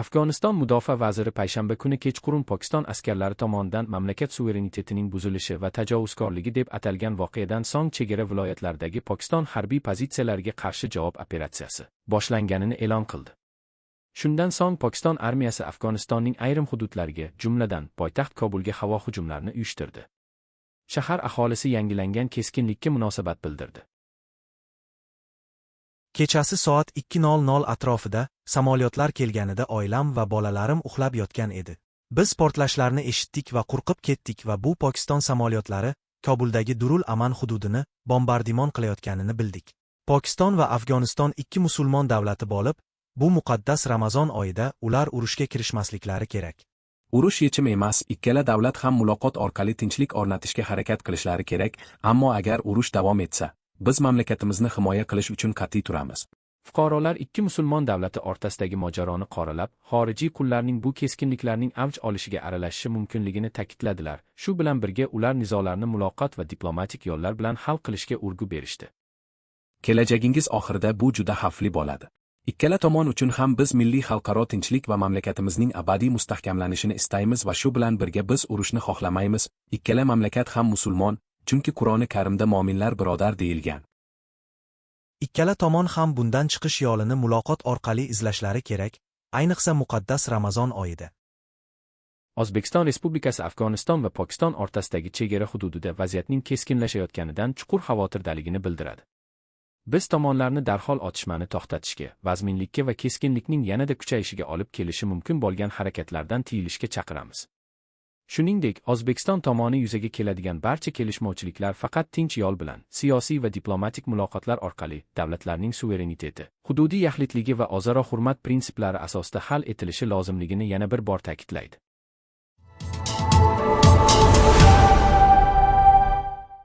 Afg'oniston mudofaa vaziri payshanba kuni kechqurun Pokiston askarlari tomonidan mamlakat suverenitetining buzilishi va tajovuzkorligi deb atalgan voqeadan so'ng chegara viloyatlaridagi Pokiston harbiy pozitsiyalariga qarshi javob operatsiyasi boshlanganini e'lon qildi. Shundan so'ng Pokiston armiyasi Afg'onistonning ayrim hududlariga, jumladan poytaxt Kobulga havo hujumlarini uyushtirdi. Shahar aholisi yangilangan keskinlikka munosabat bildirdi. Kechasi soat 2:00 atrofida samolyotlar kelganida oilam va bolalarim uxlab yotgan edi. Biz portlashlarni eshitdik va qo'rqib ketdik va bu Pokiston samolyotlari Kobuldagi Durul Aman hududini bombardimon qilayotganini bildik. Pokiston va Afg'oniston ikki musulmon davlati bo'lib, bu muqaddas Ramazon oyida ular urushga kirishmasliklari kerak. Urush yechim emas, ikkala davlat ham muloqot orqali tinchlik o'rnatishga harakat qilishlari kerak, ammo agar urush davom etsa, biz mamlakatimizni himoya qilish uchun qat'iy turamiz. Fuqarolar ikki musulmon davlati o'rtasidagi mojaroni qoralab, xorijiy qullarning bu keskinliklarning avj olishiga aralashishi mumkinligini ta'kidladilar. Shu bilan birga ular nizolarni muloqot va diplomatik yo'llar bilan hal qilishga urg'u berishdi. Kelajagingiz oxirida bu juda xavfli bo'ladi. Ikkala tomon uchun ham biz milliy xalqaro tinchlik va mamlakatimizning abadiy mustahkamlanishini istaymiz va shu bilan birga biz urushni xohlamaymiz. Ikkala mamlakat ham musulmon, chunki Qur'oni Karimda mo'minlar birodar deyilgan. Ikkala tomon ham bundan chiqish yo'lini muloqot orqali izlashlari kerak, ayniqsa muqaddas Ramazon oyida. O'zbekiston Respublikasi Afg'oniston va Pokiston o'rtasidagi chegara hududida vaziyatning keskinlashayotganidan chuqur xavotirdaligini bildiradi. Biz tomonlarni darhol otishmani to'xtatishga, vazminlikka va keskinlikning yanada kuchayishiga olib kelishi mumkin bo'lgan harakatlardan tiyilishga chaqiramiz. Shuningdek, O'zbekiston tomoni yuzaga keladigan barcha kelishmovchiliklar faqat tinch yo'l bilan, siyosiy va diplomatik muloqotlar orqali davlatlarning suvereniteti, hududiy yaxlitligi va o'zaro hurmat prinsiplari asosida hal etilishi lozimligini yana bir bor ta'kidlaydi.